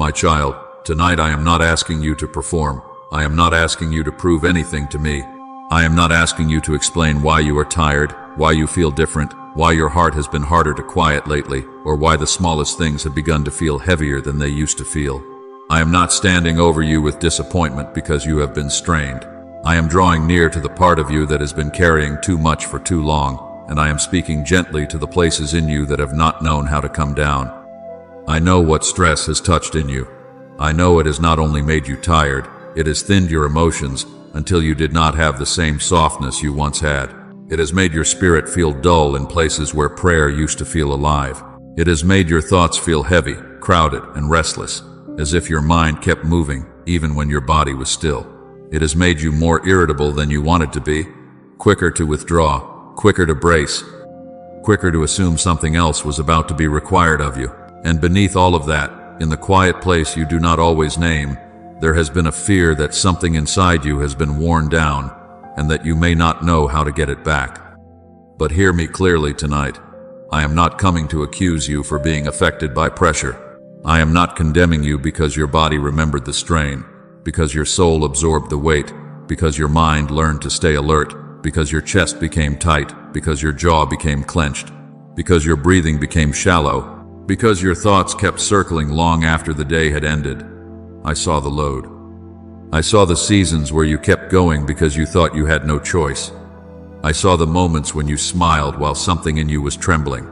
My child, tonight I am not asking you to perform. I am not asking you to prove anything to me. I am not asking you to explain why you are tired, why you feel different, why your heart has been harder to quiet lately, or why the smallest things have begun to feel heavier than they used to feel. I am not standing over you with disappointment because you have been strained. I am drawing near to the part of you that has been carrying too much for too long, and I am speaking gently to the places in you that have not known how to come down. I know what stress has touched in you. I know it has not only made you tired, it has thinned your emotions until you did not have the same softness you once had. It has made your spirit feel dull in places where prayer used to feel alive. It has made your thoughts feel heavy, crowded, and restless, as if your mind kept moving even when your body was still. It has made you more irritable than you wanted to be, quicker to withdraw, quicker to brace, quicker to assume something else was about to be required of you. And beneath all of that, in the quiet place you do not always name, there has been a fear that something inside you has been worn down and that you may not know how to get it back. But hear me clearly tonight. I am not coming to accuse you for being affected by pressure. I am not condemning you because your body remembered the strain, because your soul absorbed the weight, because your mind learned to stay alert, because your chest became tight, because your jaw became clenched, because your breathing became shallow, because your thoughts kept circling long after the day had ended. I saw the load. I saw the seasons where you kept going because you thought you had no choice. I saw the moments when you smiled while something in you was trembling.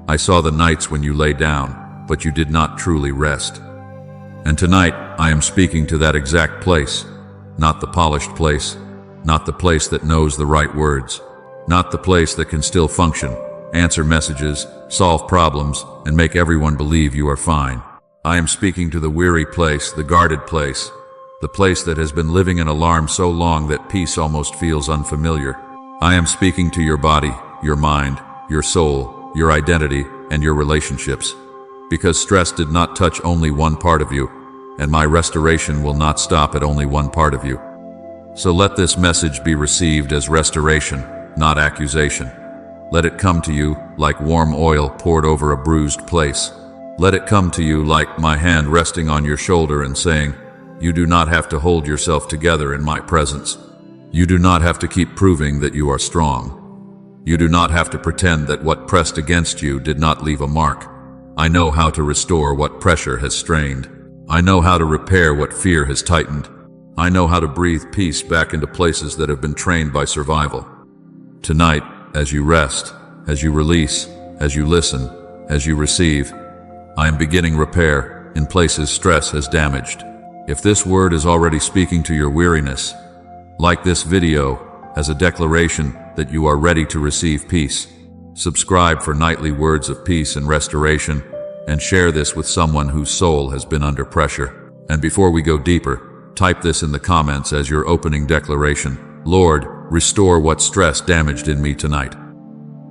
I saw the nights when you lay down, but you did not truly rest. And tonight, I am speaking to that exact place. Not the polished place, not the place that knows the right words, not the place that can still function, answer messages, solve problems, and make everyone believe you are fine. I am speaking to the weary place, the guarded place, the place that has been living in alarm so long that peace almost feels unfamiliar. I am speaking to your body, your mind, your soul, your identity, and your relationships. Because stress did not touch only one part of you, and my restoration will not stop at only one part of you. So let this message be received as restoration, not accusation. Let it come to you like warm oil poured over a bruised place. Let it come to you like my hand resting on your shoulder and saying, you do not have to hold yourself together in my presence. You do not have to keep proving that you are strong. You do not have to pretend that what pressed against you did not leave a mark. I know how to restore what pressure has strained. I know how to repair what fear has tightened. I know how to breathe peace back into places that have been trained by survival. Tonight, as you rest, as you release, as you listen, as you receive, I am beginning repair in places stress has damaged. If this word is already speaking to your weariness, like this video as a declaration that you are ready to receive peace. Subscribe for nightly words of peace and restoration, and share this with someone whose soul has been under pressure. And before we go deeper, type this in the comments as your opening declaration. Lord, restore what stress damaged in me tonight.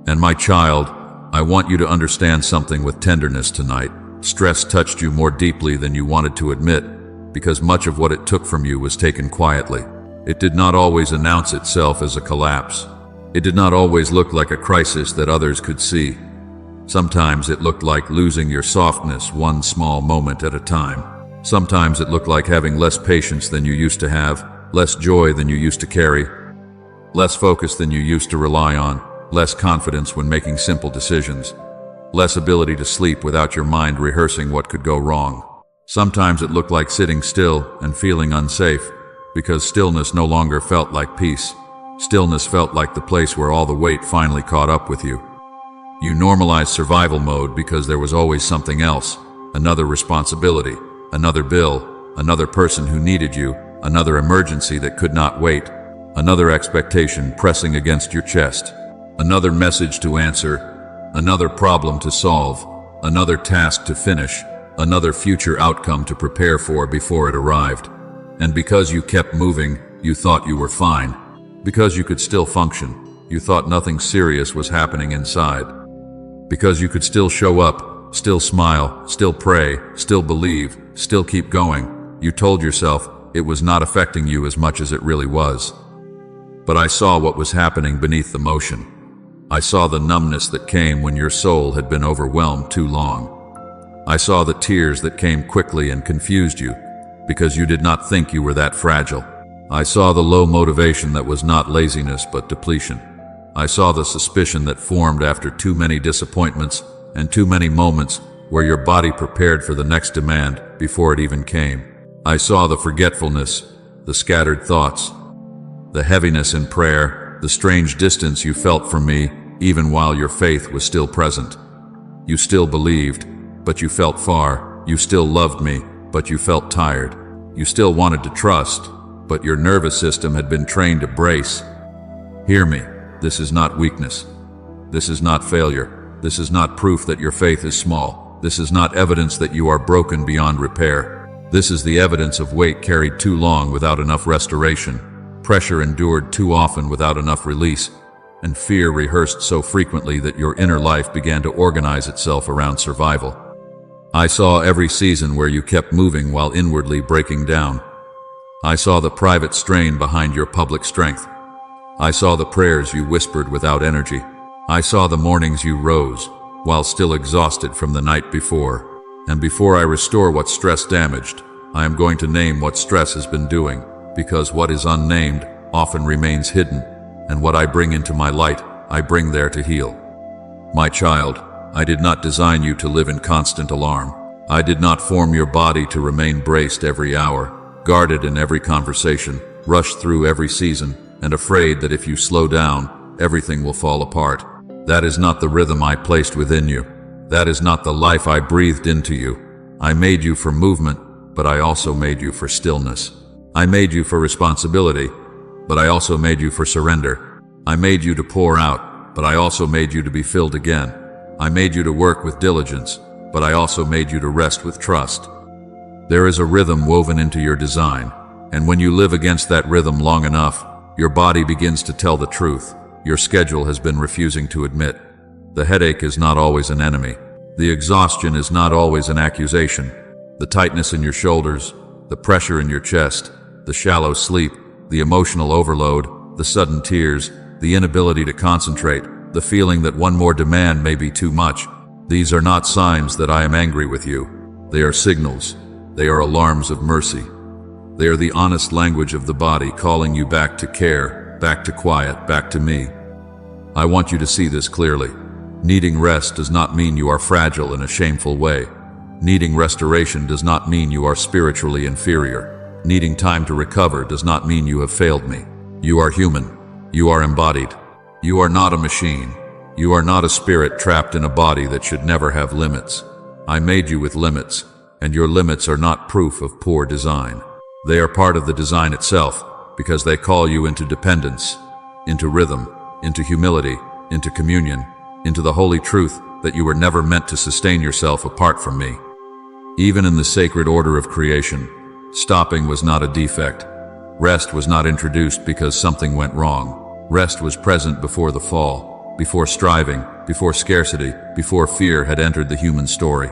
And my child, I want you to understand something with tenderness tonight. Stress touched you more deeply than you wanted to admit, because much of what it took from you was taken quietly. It did not always announce itself as a collapse. It did not always look like a crisis that others could see. Sometimes it looked like losing your softness one small moment at a time. Sometimes it looked like having less patience than you used to have, less joy than you used to carry, less focus than you used to rely on, less confidence when making simple decisions, less ability to sleep without your mind rehearsing what could go wrong. Sometimes it looked like sitting still and feeling unsafe, because stillness no longer felt like peace. Stillness felt like the place where all the weight finally caught up with you. You normalized survival mode because there was always something else, another responsibility, another bill, another person who needed you, another emergency that could not wait, another expectation pressing against your chest, another message to answer, another problem to solve, another task to finish, another future outcome to prepare for before it arrived. And because you kept moving, you thought you were fine. Because you could still function, you thought nothing serious was happening inside. Because you could still show up, still smile, still pray, still believe, still keep going, you told yourself it was not affecting you as much as it really was. But I saw what was happening beneath the motion. I saw the numbness that came when your soul had been overwhelmed too long. I saw the tears that came quickly and confused you, because you did not think you were that fragile. I saw the low motivation that was not laziness but depletion. I saw the suspicion that formed after too many disappointments and too many moments where your body prepared for the next demand before it even came. I saw the forgetfulness, the scattered thoughts, the heaviness in prayer, the strange distance you felt from me even while your faith was still present. You still believed, but you felt far. You still loved me, but you felt tired. You still wanted to trust, but your nervous system had been trained to brace. Hear me, this is not weakness. This is not failure. This is not proof that your faith is small. This is not evidence that you are broken beyond repair. This is the evidence of weight carried too long without enough restoration, pressure endured too often without enough release, and fear rehearsed so frequently that your inner life began to organize itself around survival. I saw every season where you kept moving while inwardly breaking down. I saw the private strain behind your public strength. I saw the prayers you whispered without energy. I saw the mornings you rose, while still exhausted from the night before. And before I restore what stress damaged, I am going to name what stress has been doing, because what is unnamed often remains hidden, and what I bring into my light, I bring there to heal. My child, I did not design you to live in constant alarm. I did not form your body to remain braced every hour, guarded in every conversation, rushed through every season, and afraid that if you slow down, everything will fall apart. That is not the rhythm I placed within you. That is not the life I breathed into you. I made you for movement, but I also made you for stillness. I made you for responsibility, but I also made you for surrender. I made you to pour out, but I also made you to be filled again. I made you to work with diligence, but I also made you to rest with trust. There is a rhythm woven into your design, and when you live against that rhythm long enough, your body begins to tell the truth. Your schedule has been refusing to admit. The headache is not always an enemy. The exhaustion is not always an accusation. The tightness in your shoulders, the pressure in your chest, the shallow sleep, the emotional overload, the sudden tears, the inability to concentrate, the feeling that one more demand may be too much. These are not signs that I am angry with you. They are signals. They are alarms of mercy. They are the honest language of the body calling you back to care, back to quiet, back to me. I want you to see this clearly. Needing rest does not mean you are fragile in a shameful way. Needing restoration does not mean you are spiritually inferior. Needing time to recover does not mean you have failed me. You are human. You are embodied. You are not a machine. You are not a spirit trapped in a body that should never have limits. I made you with limits, and your limits are not proof of poor design. They are part of the design itself, because they call you into dependence, into rhythm, into humility, into communion, into the holy truth that you were never meant to sustain yourself apart from me. Even in the sacred order of creation, stopping was not a defect. Rest was not introduced because something went wrong. Rest was present before the fall, before striving, before scarcity, before fear had entered the human story.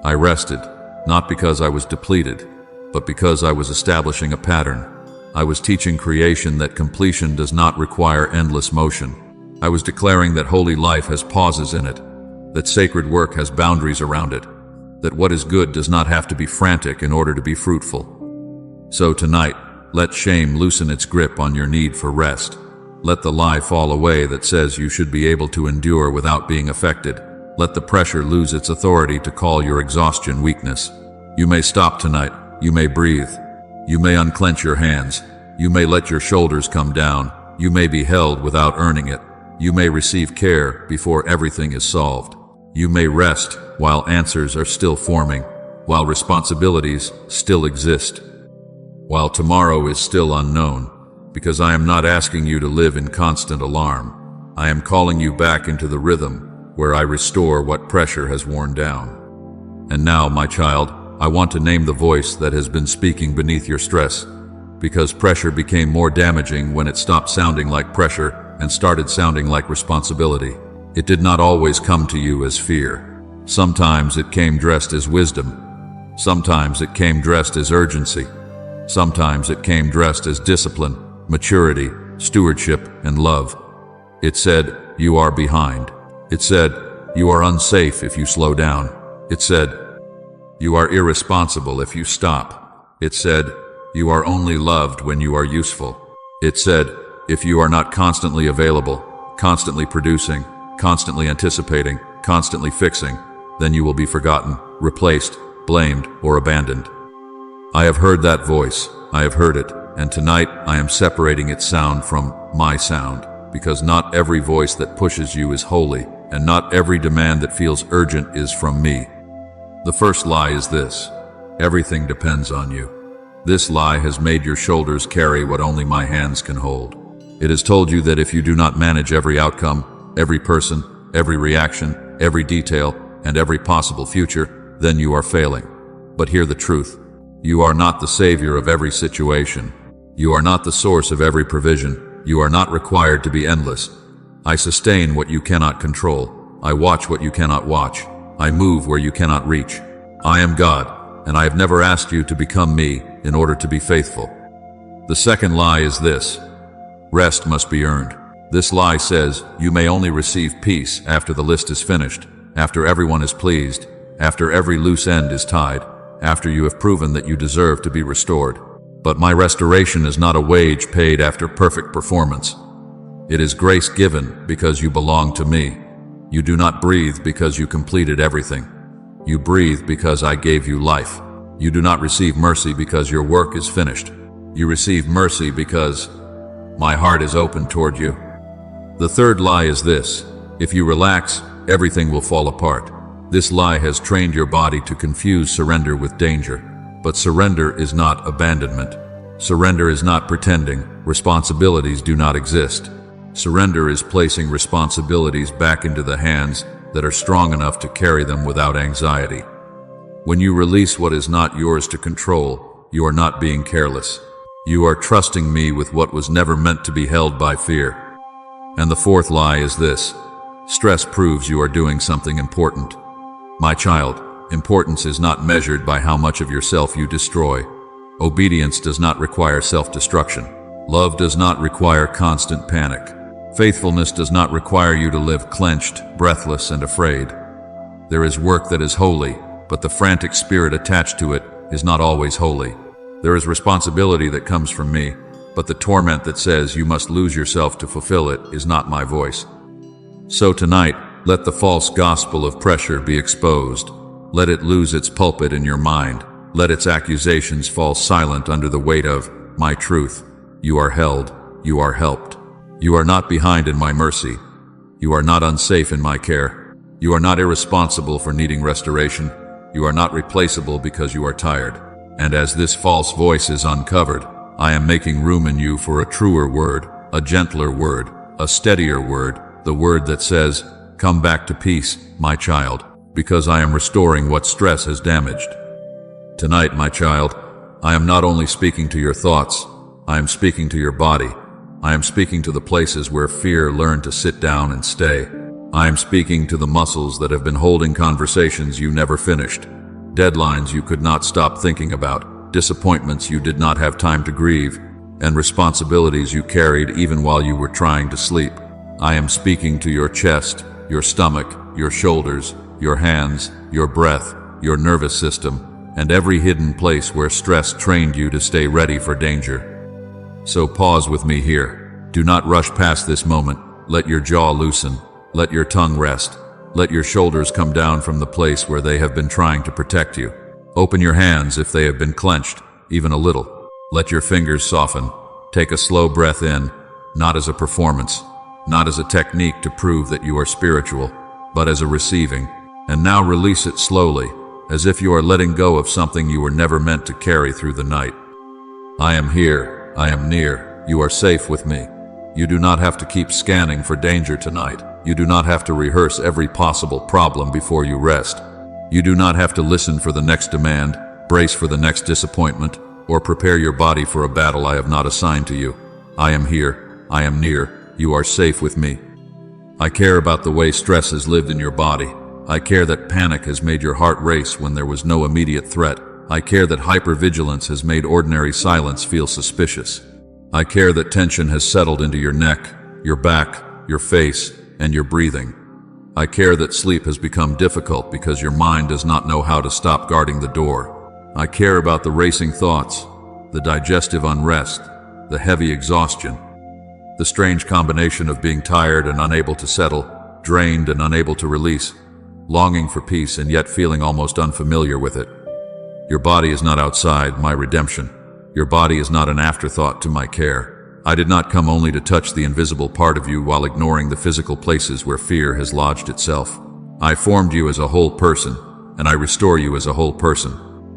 I rested, not because I was depleted, but because I was establishing a pattern. I was teaching creation that completion does not require endless motion. I was declaring that holy life has pauses in it, that sacred work has boundaries around it, that what is good does not have to be frantic in order to be fruitful. So tonight, let shame loosen its grip on your need for rest. Let the lie fall away that says you should be able to endure without being affected. Let the pressure lose its authority to call your exhaustion weakness. You may stop tonight. You may breathe. You may unclench your hands. You may let your shoulders come down. You may be held without earning it. You may receive care before everything is solved. You may rest while answers are still forming, while responsibilities still exist, while tomorrow is still unknown, because I am not asking you to live in constant alarm. I am calling you back into the rhythm where I restore what pressure has worn down. And now, my child, I want to name the voice that has been speaking beneath your stress, because pressure became more damaging when it stopped sounding like pressure and started sounding like responsibility. It did not always come to you as fear. Sometimes it came dressed as wisdom. Sometimes it came dressed as urgency. Sometimes it came dressed as discipline, maturity, stewardship, and love. It said, "You are behind." It said, "You are unsafe if you slow down." It said, You are irresponsible if you stop. It said, you are only loved when you are useful. It said, if you are not constantly available, constantly producing, constantly anticipating, constantly fixing, then you will be forgotten, replaced, blamed, or abandoned. I have heard that voice. I have heard it, and tonight I am separating its sound from my sound, because not every voice that pushes you is holy, and not every demand that feels urgent is from me. The first lie is this: everything depends on you. This lie has made your shoulders carry what only my hands can hold. It has told you that if you do not manage every outcome, every person, every reaction, every detail, and every possible future, then you are failing. But hear the truth. You are not the savior of every situation. You are not the source of every provision. You are not required to be endless. I sustain what you cannot control. I watch what you cannot watch. I move where you cannot reach. I am God, and I have never asked you to become me in order to be faithful. The second lie is this: rest must be earned. This lie says you may only receive peace after the list is finished, after everyone is pleased, after every loose end is tied, after you have proven that you deserve to be restored. But my restoration is not a wage paid after perfect performance. It is grace given because you belong to me. You do not breathe because you completed everything. You breathe because I gave you life. You do not receive mercy because your work is finished. You receive mercy because my heart is open toward you. The third lie is this: if you relax, everything will fall apart. This lie has trained your body to confuse surrender with danger. But surrender is not abandonment. Surrender is not pretending responsibilities do not exist. Surrender is placing responsibilities back into the hands that are strong enough to carry them without anxiety. When you release what is not yours to control, you are not being careless. You are trusting me with what was never meant to be held by fear. And the fourth lie is this: stress proves you are doing something important. My child, importance is not measured by how much of yourself you destroy. Obedience does not require self-destruction. Love does not require constant panic. Faithfulness does not require you to live clenched, breathless, and afraid. There is work that is holy, but the frantic spirit attached to it is not always holy. There is responsibility that comes from me, but the torment that says you must lose yourself to fulfill it is not my voice. So tonight, let the false gospel of pressure be exposed. Let it lose its pulpit in your mind. Let its accusations fall silent under the weight of my truth. You are held. You are helped. You are not behind in my mercy. You are not unsafe in my care. You are not irresponsible for needing restoration. You are not replaceable because you are tired. And as this false voice is uncovered, I am making room in you for a truer word, a gentler word, a steadier word, the word that says, come back to peace, my child, because I am restoring what stress has damaged. Tonight, my child, I am not only speaking to your thoughts, I am speaking to your body. I am speaking to the places where fear learned to sit down and stay. I am speaking to the muscles that have been holding conversations you never finished, deadlines you could not stop thinking about, disappointments you did not have time to grieve, and responsibilities you carried even while you were trying to sleep. I am speaking to your chest, your stomach, your shoulders, your hands, your breath, your nervous system, and every hidden place where stress trained you to stay ready for danger. So pause with me here. Do not rush past this moment. Let your jaw loosen. Let your tongue rest. Let your shoulders come down from the place where they have been trying to protect you. Open your hands if they have been clenched, even a little. Let your fingers soften. Take a slow breath in, not as a performance, not as a technique to prove that you are spiritual, but as a receiving. And now release it slowly, as if you are letting go of something you were never meant to carry through the night. I am here. I am near. You are safe with me. You do not have to keep scanning for danger tonight. You do not have to rehearse every possible problem before you rest. You do not have to listen for the next demand, brace for the next disappointment, or prepare your body for a battle I have not assigned to you. I am here. I am near. You are safe with me. I care about the way stress has lived in your body. I care that panic has made your heart race when there was no immediate threat. I care that hypervigilance has made ordinary silence feel suspicious. I care that tension has settled into your neck, your back, your face, and your breathing. I care that sleep has become difficult because your mind does not know how to stop guarding the door. I care about the racing thoughts, the digestive unrest, the heavy exhaustion, the strange combination of being tired and unable to settle, drained and unable to release, longing for peace and yet feeling almost unfamiliar with it. Your body is not outside my redemption. Your body is not an afterthought to my care. I did not come only to touch the invisible part of you while ignoring the physical places where fear has lodged itself. I formed you as a whole person, and I restore you as a whole person.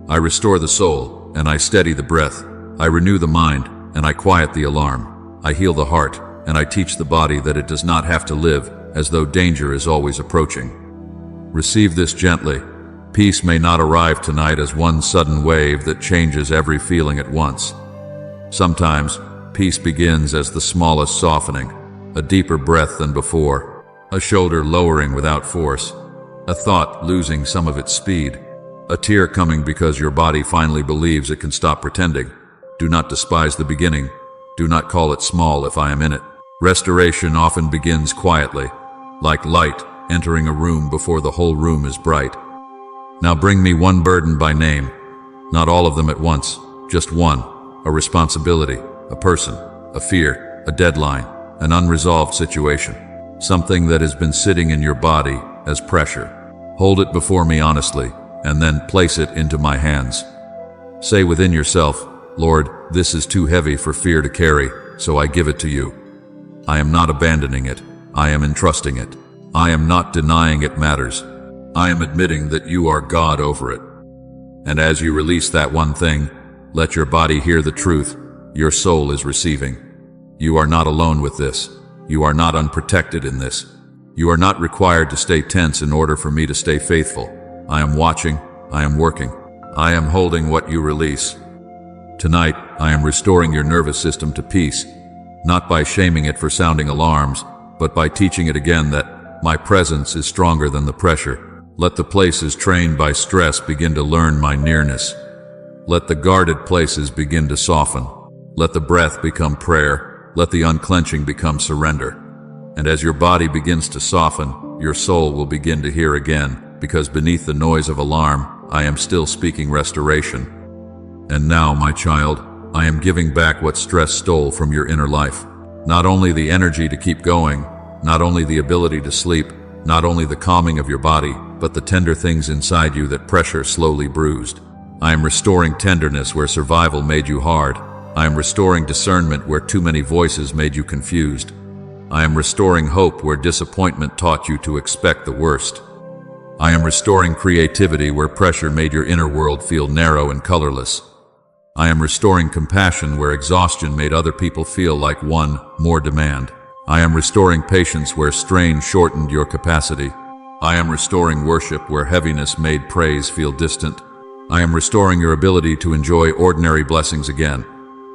I restore the soul, and I steady the breath. I renew the mind, and I quiet the alarm. I heal the heart, and I teach the body that it does not have to live as though danger is always approaching. Receive this gently. Peace may not arrive tonight as one sudden wave that changes every feeling at once. Sometimes, peace begins as the smallest softening, a deeper breath than before, a shoulder lowering without force, a thought losing some of its speed, a tear coming because your body finally believes it can stop pretending. Do not despise the beginning. Do not call it small if I am in it. Restoration often begins quietly, like light entering a room before the whole room is bright. Now bring me one burden by name, not all of them at once, just one, a responsibility, a person, a fear, a deadline, an unresolved situation, something that has been sitting in your body as pressure. Hold it before me honestly, and then place it into my hands. Say within yourself, Lord, this is too heavy for fear to carry, so I give it to you. I am not abandoning it, I am entrusting it. I am not denying it matters. I am admitting that you are God over it. And as you release that one thing, let your body hear the truth. Your soul is receiving. You are not alone with this. You are not unprotected in this. You are not required to stay tense in order for me to stay faithful. I am watching. I am working. I am holding what you release. Tonight, I am restoring your nervous system to peace, not by shaming it for sounding alarms, but by teaching it again that my presence is stronger than the pressure. Let the places trained by stress begin to learn my nearness. Let the guarded places begin to soften. Let the breath become prayer. Let the unclenching become surrender. And as your body begins to soften, your soul will begin to hear again, because beneath the noise of alarm, I am still speaking restoration. And now, my child, I am giving back what stress stole from your inner life. Not only the energy to keep going, not only the ability to sleep, not only the calming of your body, but the tender things inside you that pressure slowly bruised. I am restoring tenderness where survival made you hard. I am restoring discernment where too many voices made you confused. I am restoring hope where disappointment taught you to expect the worst. I am restoring creativity where pressure made your inner world feel narrow and colorless. I am restoring compassion where exhaustion made other people feel like one more demand. I am restoring patience where strain shortened your capacity. I am restoring worship where heaviness made praise feel distant. I am restoring your ability to enjoy ordinary blessings again.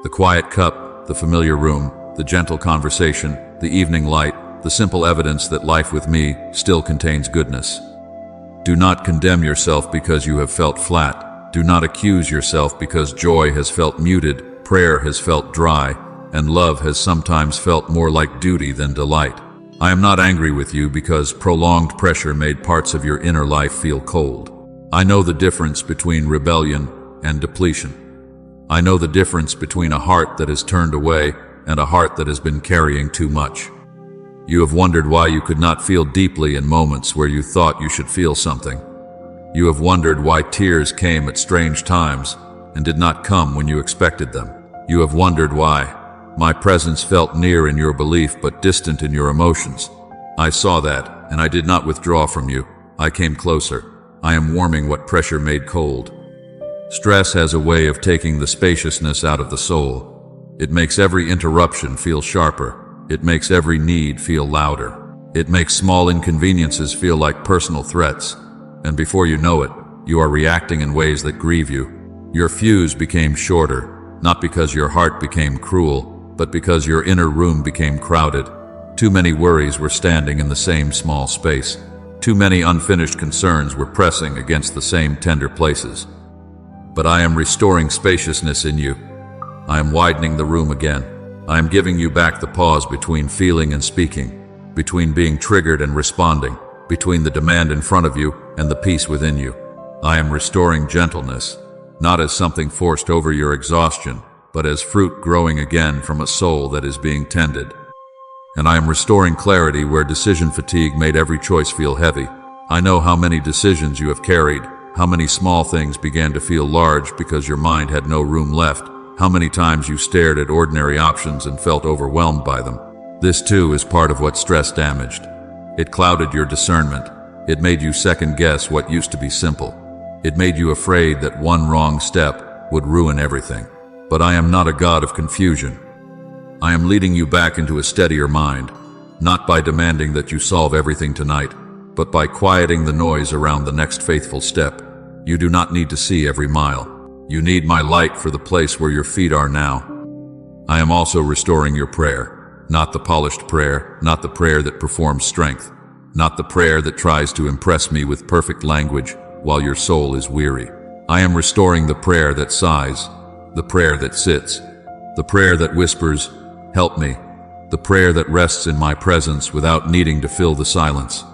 The quiet cup, the familiar room, the gentle conversation, the evening light, the simple evidence that life with me still contains goodness. Do not condemn yourself because you have felt flat. Do not accuse yourself because joy has felt muted, prayer has felt dry, and love has sometimes felt more like duty than delight. I am not angry with you because prolonged pressure made parts of your inner life feel cold. I know the difference between rebellion and depletion. I know the difference between a heart that has turned away and a heart that has been carrying too much. You have wondered why you could not feel deeply in moments where you thought you should feel something. You have wondered why tears came at strange times and did not come when you expected them. You have wondered why my presence felt near in your belief but distant in your emotions. I saw that, and I did not withdraw from you. I came closer. I am warming what pressure made cold. Stress has a way of taking the spaciousness out of the soul. It makes every interruption feel sharper. It makes every need feel louder. It makes small inconveniences feel like personal threats. And before you know it, you are reacting in ways that grieve you. Your fuse became shorter, not because your heart became cruel, but because your inner room became crowded. Too many worries were standing in the same small space. Too many unfinished concerns were pressing against the same tender places. But I am restoring spaciousness in you. I am widening the room again. I am giving you back the pause between feeling and speaking, between being triggered and responding, between the demand in front of you and the peace within you. I am restoring gentleness, not as something forced over your exhaustion, but as fruit growing again from a soul that is being tended. And I am restoring clarity where decision fatigue made every choice feel heavy. I know how many decisions you have carried, how many small things began to feel large because your mind had no room left, how many times you stared at ordinary options and felt overwhelmed by them. This too is part of what stress damaged. It clouded your discernment. It made you second guess what used to be simple. It made you afraid that one wrong step would ruin everything. But I am not a god of confusion. I am leading you back into a steadier mind, not by demanding that you solve everything tonight, but by quieting the noise around the next faithful step. You do not need to see every mile. You need my light for the place where your feet are now. I am also restoring your prayer, not the polished prayer, not the prayer that performs strength, not the prayer that tries to impress me with perfect language while your soul is weary. I am restoring the prayer that sighs, the prayer that sits, the prayer that whispers, "Help me," the prayer that rests in my presence without needing to fill the silence.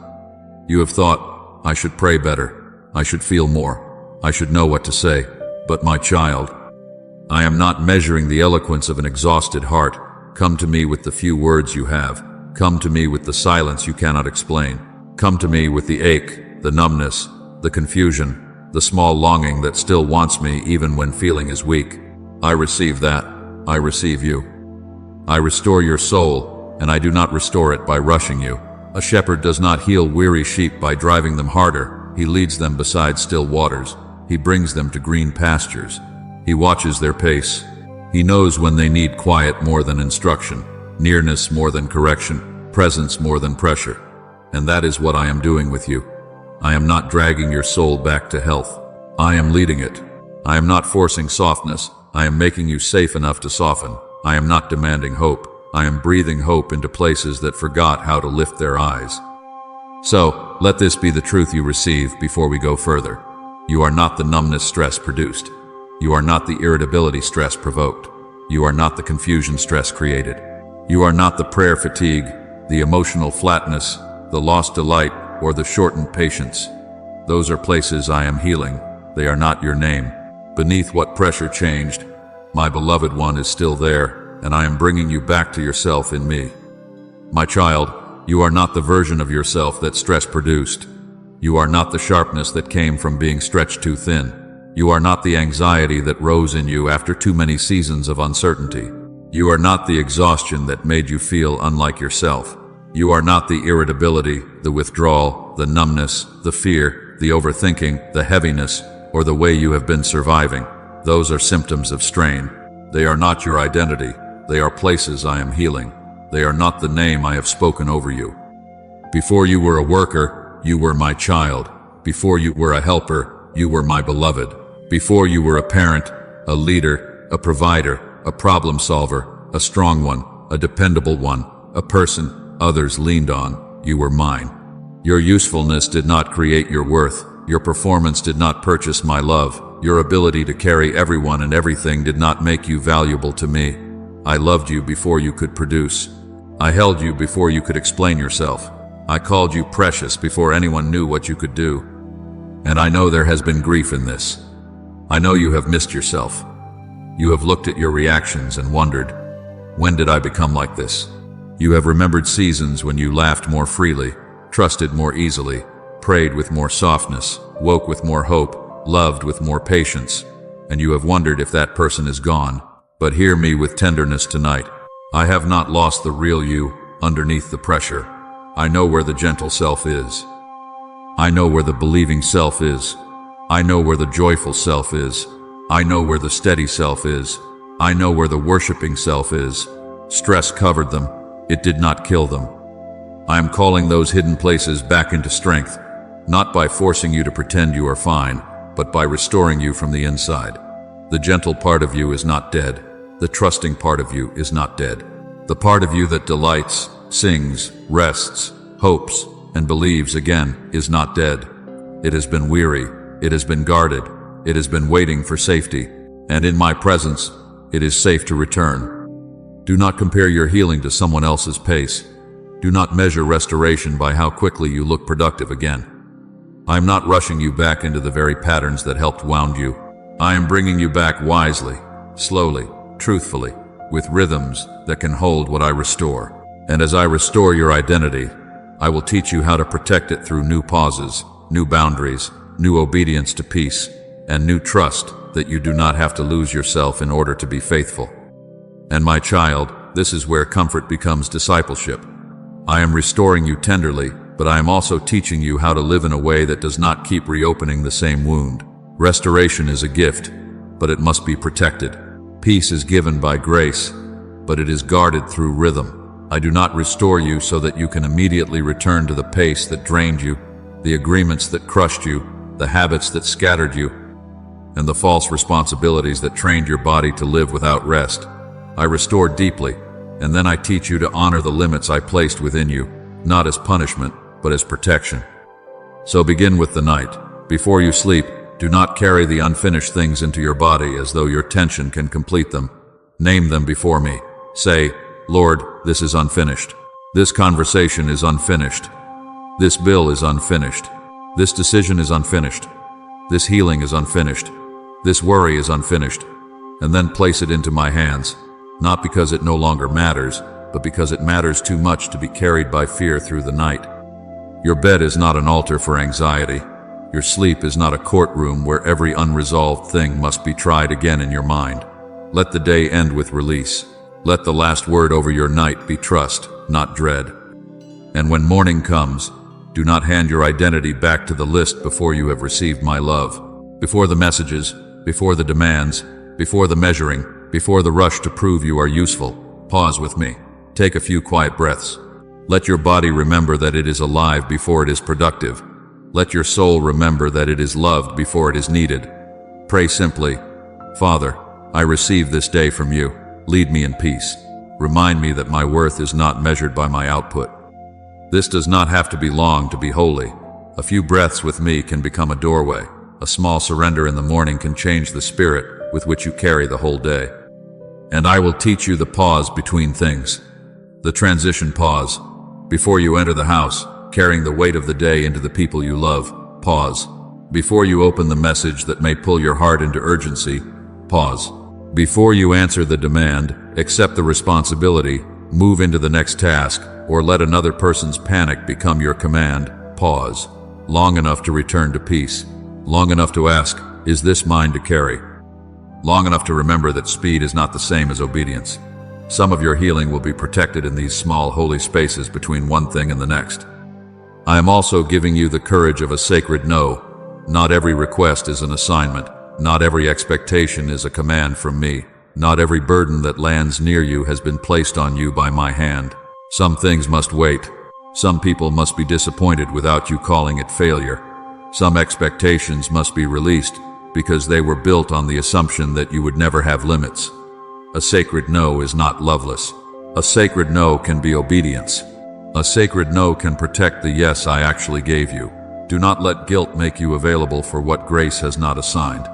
You have thought, I should pray better, I should feel more, I should know what to say. But my child, I am not measuring the eloquence of an exhausted heart. Come to me with the few words you have. Come to me with the silence you cannot explain. Come to me with the ache, the numbness, the confusion, the small longing that still wants me even when feeling is weak. I receive that. I receive you. I restore your soul, and I do not restore it by rushing you. A shepherd does not heal weary sheep by driving them harder. He leads them beside still waters. He brings them to green pastures. He watches their pace. He knows when they need quiet more than instruction, nearness more than correction, presence more than pressure. And that is what I am doing with you. I am not dragging your soul back to health. I am leading it. I am not forcing softness. I am making you safe enough to soften. I am not demanding hope. I am breathing hope into places that forgot how to lift their eyes. So, let this be the truth you receive before we go further. You are not the numbness stress produced. You are not the irritability stress provoked. You are not the confusion stress created. You are not the prayer fatigue, the emotional flatness, the lost delight, or the shortened patience. Those are places I am healing. They are not your name. Beneath what pressure changed, my beloved one is still there, and I am bringing you back to yourself in me. My child, you are not the version of yourself that stress produced. You are not the sharpness that came from being stretched too thin. You are not the anxiety that rose in you after too many seasons of uncertainty. You are not the exhaustion that made you feel unlike yourself. You are not the irritability, the withdrawal, the numbness, the fear, the overthinking, the heaviness, or the way you have been surviving. Those are symptoms of strain. They are not your identity. They are places I am healing. They are not the name I have spoken over you. Before you were a worker, you were my child. Before you were a helper, you were my beloved. Before you were a parent, a leader, a provider, a problem solver, a strong one, a dependable one, a person others leaned on, you were mine. Your usefulness did not create your worth. Your performance did not purchase my love. Your ability to carry everyone and everything did not make you valuable to me. I loved you before you could produce. I held you before you could explain yourself. I called you precious before anyone knew what you could do. And I know there has been grief in this. I know you have missed yourself. You have looked at your reactions and wondered, when did I become like this? You have remembered seasons when you laughed more freely, trusted more easily, prayed with more softness, woke with more hope, loved with more patience, and you have wondered if that person is gone. But hear me with tenderness tonight. I have not lost the real you underneath the pressure. I know where the gentle self is. I know where the believing self is. I know where the joyful self is. I know where the steady self is. I know where the worshiping self is. Stress covered them. It did not kill them. I am calling those hidden places back into strength, not by forcing you to pretend you are fine, but by restoring you from the inside. The gentle part of you is not dead. The trusting part of you is not dead. The part of you that delights, sings, rests, hopes, and believes again is not dead. It has been weary. It has been guarded. It has been waiting for safety. And in my presence, it is safe to return. Do not compare your healing to someone else's pace. Do not measure restoration by how quickly you look productive again. I am not rushing you back into the very patterns that helped wound you. I am bringing you back wisely, slowly, truthfully, with rhythms that can hold what I restore. And as I restore your identity, I will teach you how to protect it through new pauses, new boundaries, new obedience to peace, and new trust that you do not have to lose yourself in order to be faithful. And my child, this is where comfort becomes discipleship. I am restoring you tenderly, but I am also teaching you how to live in a way that does not keep reopening the same wound. Restoration is a gift, but it must be protected. Peace is given by grace, but it is guarded through rhythm. I do not restore you so that you can immediately return to the pace that drained you, the agreements that crushed you, the habits that scattered you, and the false responsibilities that trained your body to live without rest. I restore deeply, and then I teach you to honor the limits I placed within you, not as punishment, but as protection. So begin with the night. Before you sleep, do not carry the unfinished things into your body as though your tension can complete them. Name them before me. Say, Lord, this is unfinished. This conversation is unfinished. This bill is unfinished. This decision is unfinished. This healing is unfinished. This worry is unfinished. And then place it into my hands, not because it no longer matters, but because it matters too much to be carried by fear through the night. Your bed is not an altar for anxiety. Your sleep is not a courtroom where every unresolved thing must be tried again in your mind. Let the day end with release. Let the last word over your night be trust, not dread. And when morning comes, do not hand your identity back to the list before you have received my love. Before the messages, before the demands, before the measuring, before the rush to prove you are useful, pause with me. Take a few quiet breaths. Let your body remember that it is alive before it is productive. Let your soul remember that it is loved before it is needed. Pray simply, Father, I receive this day from you. Lead me in peace. Remind me that my worth is not measured by my output. This does not have to be long to be holy. A few breaths with me can become a doorway. A small surrender in the morning can change the spirit with which you carry the whole day. And I will teach you the pause between things. The transition pause. Before you enter the house, carrying the weight of the day into the people you love, pause. Before you open the message that may pull your heart into urgency, pause. Before you answer the demand, accept the responsibility, move into the next task, or let another person's panic become your command, pause. Long enough to return to peace. Long enough to ask, is this mine to carry? Long enough to remember that speed is not the same as obedience. Some of your healing will be protected in these small holy spaces between one thing and the next. I am also giving you the courage of a sacred no. Not every request is an assignment. Not every expectation is a command from me. Not every burden that lands near you has been placed on you by my hand. Some things must wait. Some people must be disappointed without you calling it failure. Some expectations must be released because they were built on the assumption that you would never have limits. A sacred no is not loveless. A sacred no can be obedience. A sacred no can protect the yes I actually gave you. Do not let guilt make you available for what grace has not assigned.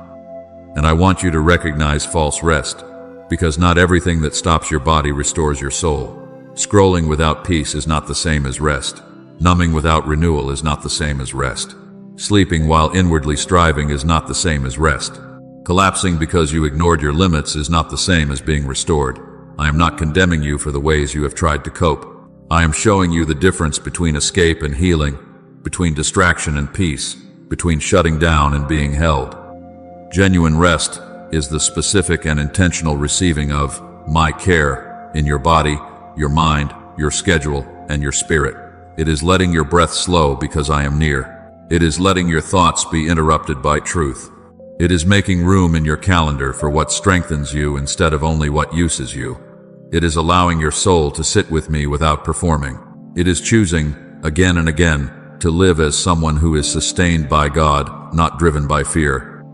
And I want you to recognize false rest, because not everything that stops your body restores your soul. Scrolling without peace is not the same as rest. Numbing without renewal is not the same as rest. Sleeping while inwardly striving is not the same as rest. Collapsing because you ignored your limits is not the same as being restored. I am not condemning you for the ways you have tried to cope. I am showing you the difference between escape and healing, between distraction and peace, between shutting down and being held. Genuine rest is the specific and intentional receiving of my care in your body, your mind, your schedule, and your spirit. It is letting your breath slow because I am near. It is letting your thoughts be interrupted by truth. It is making room in your calendar for what strengthens you instead of only what uses you. It is allowing your soul to sit with me without performing. It is choosing, again and again, to live as someone who is sustained by God, not driven by fear.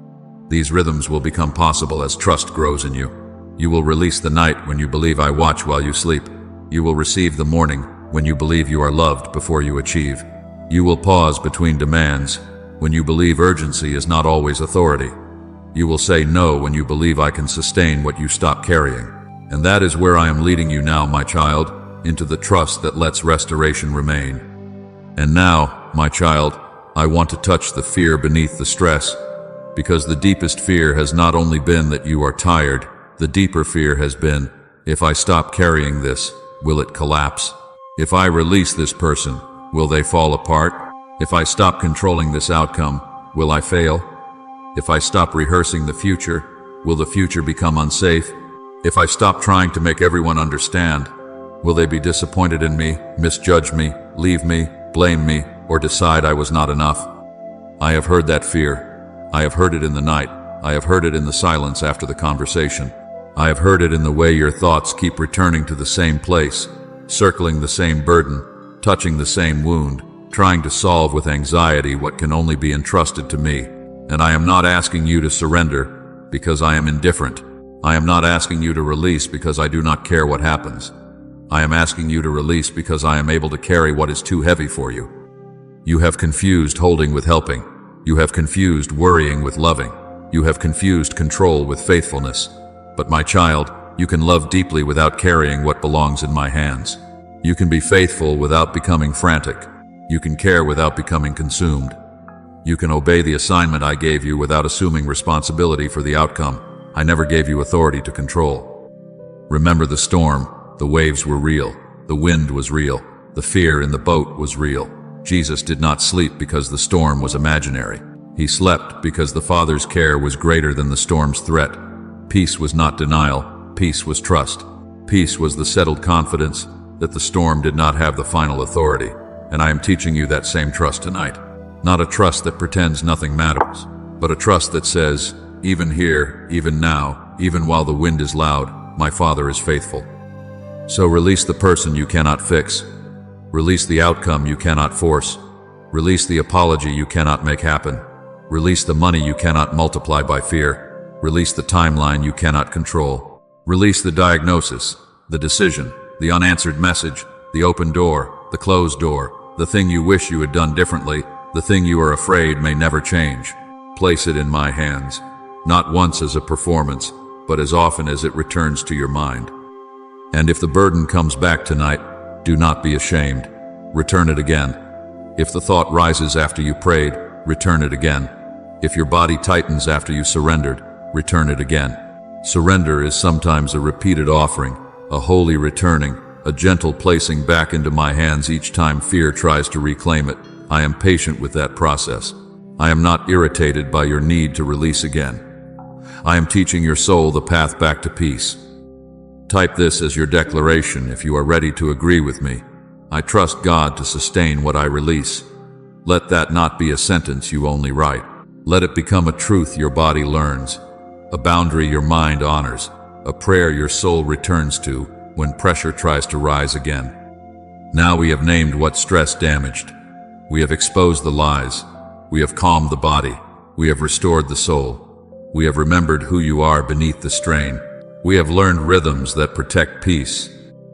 These rhythms will become possible as trust grows in you. You will release the night when you believe I watch while you sleep. You will receive the morning when you believe you are loved before you achieve. You will pause between demands when you believe urgency is not always authority. You will say no when you believe I can sustain what you stop carrying. And that is where I am leading you now, my child. into the trust that lets restoration remain. And now, my child, I want to touch the fear beneath the stress, because the deepest fear has not only been that you are tired, the deeper fear has been, if I stop carrying this, will it collapse? If I release this person, will they fall apart? If I stop controlling this outcome, will I fail? If I stop rehearsing the future, will the future become unsafe? If I stop trying to make everyone understand, will they be disappointed in me, misjudge me, leave me, blame me, or decide I was not enough? I have heard that fear. I have heard it in the night. I have heard it in the silence after the conversation. I have heard it in the way your thoughts keep returning to the same place, circling the same burden, touching the same wound, trying to solve with anxiety what can only be entrusted to me. And I am not asking you to surrender because I am indifferent. I am not asking you to release because I do not care what happens. I am asking you to release because I am able to carry what is too heavy for you. You have confused holding with helping. You have confused worrying with loving. You have confused control with faithfulness. But my child, you can love deeply without carrying what belongs in my hands. You can be faithful without becoming frantic. You can care without becoming consumed. You can obey the assignment I gave you without assuming responsibility for the outcome. I never gave you authority to control. Remember the storm. The waves were real. The wind was real. The fear in the boat was real. Jesus did not sleep because the storm was imaginary. He slept because the Father's care was greater than the storm's threat. Peace was not denial. Peace was trust. Peace was the settled confidence that the storm did not have the final authority. And I am teaching you that same trust tonight. Not a trust that pretends nothing matters, but a trust that says, even here, even now, even while the wind is loud, my Father is faithful. So release the person you cannot fix. Release the outcome you cannot force. Release the apology you cannot make happen. Release the money you cannot multiply by fear. Release the timeline you cannot control. Release the diagnosis, the decision, the unanswered message, the open door, the closed door, the thing you wish you had done differently, the thing you are afraid may never change. Place it in my hands, not once as a performance, but as often as it returns to your mind. And if the burden comes back tonight, do not be ashamed. Return it again. If the thought rises after you prayed, return it again. If your body tightens after you surrendered, return it again. Surrender is sometimes a repeated offering, a holy returning, a gentle placing back into my hands each time fear tries to reclaim it. I am patient with that process. I am not irritated by your need to release again. I am teaching your soul the path back to peace. Type this as your declaration if you are ready to agree with me. I trust God to sustain what I release. Let that not be a sentence you only write. Let it become a truth your body learns, a boundary your mind honors, a prayer your soul returns to when pressure tries to rise again. Now we have named what stress damaged. We have exposed the lies. We have calmed the body. We have restored the soul. We have remembered who you are beneath the strain. We have learned rhythms that protect peace.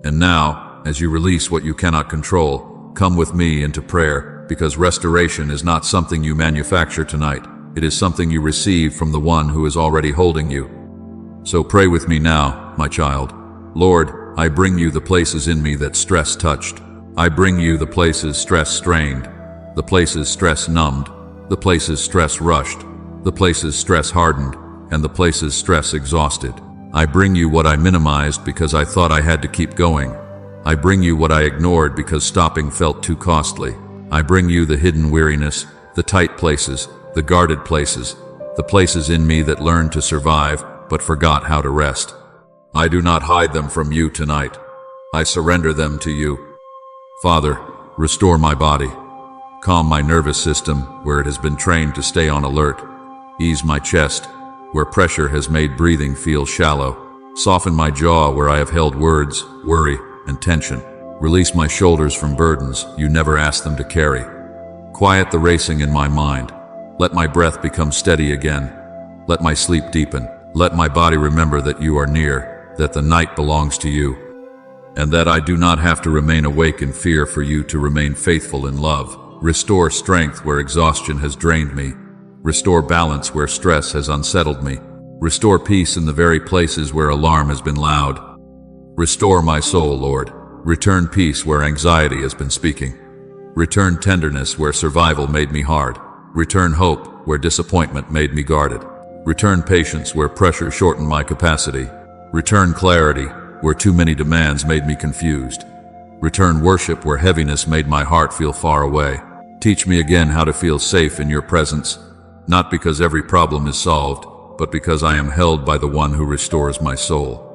And now, as you release what you cannot control, come with me into prayer, because restoration is not something you manufacture tonight. It is something you receive from the one who is already holding you. So pray with me now, my child. Lord, I bring you the places in me that stress touched. I bring you the places stress strained, the places stress numbed, the places stress rushed, the places stress hardened, and the places stress exhausted. I bring you what I minimized because I thought I had to keep going. I bring you what I ignored because stopping felt too costly. I bring you the hidden weariness, the tight places, the guarded places, the places in me that learned to survive but forgot how to rest. I do not hide them from you tonight. I surrender them to you. Father, restore my body. Calm my nervous system where it has been trained to stay on alert. Ease my chest where pressure has made breathing feel shallow. Soften my jaw where I have held words, worry, and tension. Release my shoulders from burdens you never asked them to carry. Quiet the racing in my mind. Let my breath become steady again. Let my sleep deepen. Let my body remember that you are near, that the night belongs to you, and that I do not have to remain awake in fear for you to remain faithful in love. Restore strength where exhaustion has drained me. Restore balance where stress has unsettled me. Restore peace in the very places where alarm has been loud. Restore my soul, Lord. Return peace where anxiety has been speaking. Return tenderness where survival made me hard. Return hope where disappointment made me guarded. Return patience where pressure shortened my capacity. Return clarity where too many demands made me confused. Return worship where heaviness made my heart feel far away. Teach me again how to feel safe in your presence, not because every problem is solved, but because I am held by the one who restores my soul.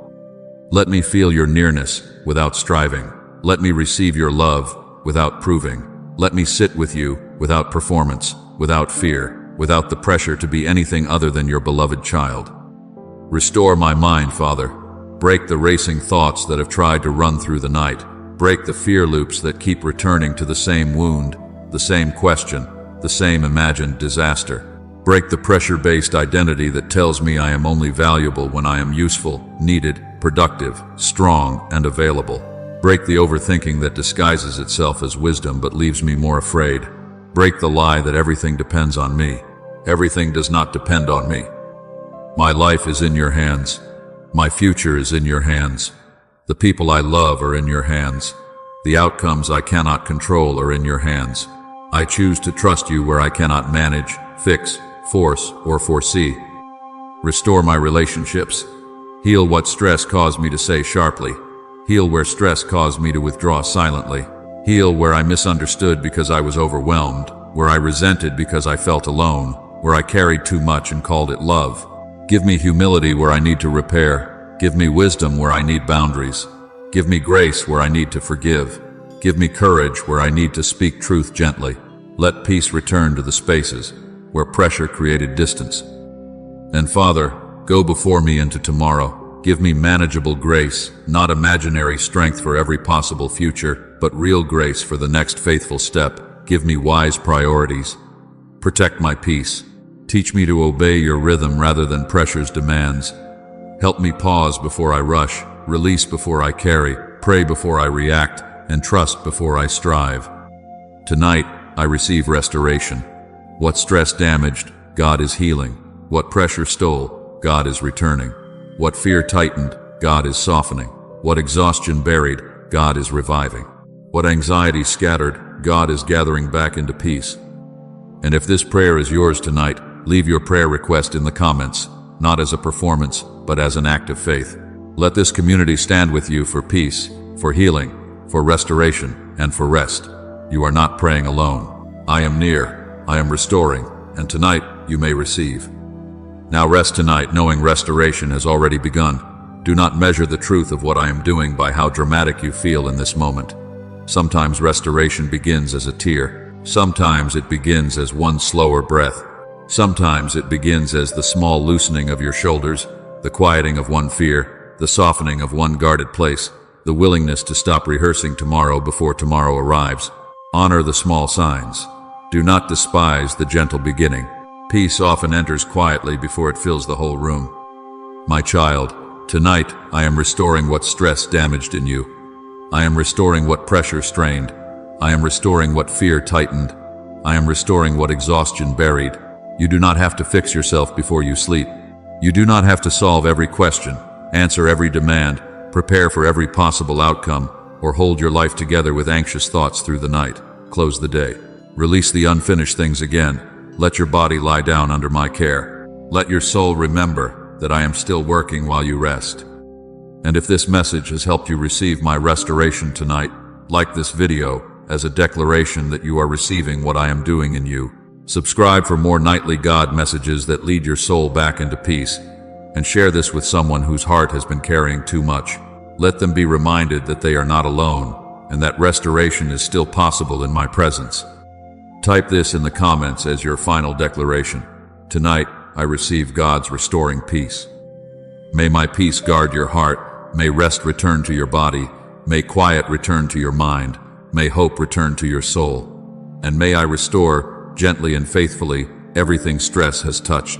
Let me feel your nearness without striving. Let me receive your love without proving. Let me sit with you without performance, without fear, without the pressure to be anything other than your beloved child. Restore my mind, Father. Break the racing thoughts that have tried to run through the night. Break the fear loops that keep returning to the same wound, the same question, the same imagined disaster. Break the pressure-based identity that tells me I am only valuable when I am useful, needed, productive, strong, and available. Break the overthinking that disguises itself as wisdom but leaves me more afraid. Break the lie that everything depends on me. Everything does not depend on me. My life is in your hands. My future is in your hands. The people I love are in your hands. The outcomes I cannot control are in your hands. I choose to trust you where I cannot manage, fix, force, or foresee. Restore my relationships. Heal what stress caused me to say sharply. Heal where stress caused me to withdraw silently. Heal where I misunderstood because I was overwhelmed, where I resented because I felt alone, where I carried too much and called it love. Give me humility where I need to repair. Give me wisdom where I need boundaries. Give me grace where I need to forgive. Give me courage where I need to speak truth gently. Let peace return to the spaces where pressure created distance. And Father, go before me into tomorrow. Give me manageable grace, not imaginary strength for every possible future, but real grace for the next faithful step. Give me wise priorities. Protect my peace. Teach me to obey your rhythm rather than pressure's demands. Help me pause before I rush, release before I carry, pray before I react, and trust before I strive. Tonight, I receive restoration. What stress damaged, God is healing. What pressure stole, God is returning. What fear tightened, God is softening. What exhaustion buried, God is reviving. What anxiety scattered, God is gathering back into peace. And if this prayer is yours tonight, leave your prayer request in the comments, not as a performance, but as an act of faith. Let this community stand with you for peace, for healing, for restoration, and for rest. You are not praying alone. I am near, I am restoring, and tonight you may receive. Now rest tonight knowing restoration has already begun. Do not measure the truth of what I am doing by how dramatic you feel in this moment. Sometimes restoration begins as a tear. Sometimes it begins as one slower breath. Sometimes it begins as the small loosening of your shoulders, the quieting of one fear, the softening of one guarded place, the willingness to stop rehearsing tomorrow before tomorrow arrives. Honor the small signs. Do not despise the gentle beginning. Peace often enters quietly before it fills the whole room. My child, tonight I am restoring what stress damaged in you. I am restoring what pressure strained. I am restoring what fear tightened. I am restoring what exhaustion buried. You do not have to fix yourself before you sleep. You do not have to solve every question, answer every demand, prepare for every possible outcome, or hold your life together with anxious thoughts through the night. Close the day. Release the unfinished things again. Let your body lie down under my care. Let your soul remember that I am still working while you rest. And if this message has helped you receive my restoration tonight, like this video as a declaration that you are receiving what I am doing in you. Subscribe for more nightly God messages that lead your soul back into peace, and share this with someone whose heart has been carrying too much. Let them be reminded that they are not alone, and that restoration is still possible in my presence. Type this in the comments as your final declaration. Tonight, I receive God's restoring peace. May my peace guard your heart. May rest return to your body. May quiet return to your mind. May hope return to your soul. And may I restore, gently and faithfully, everything stress has touched.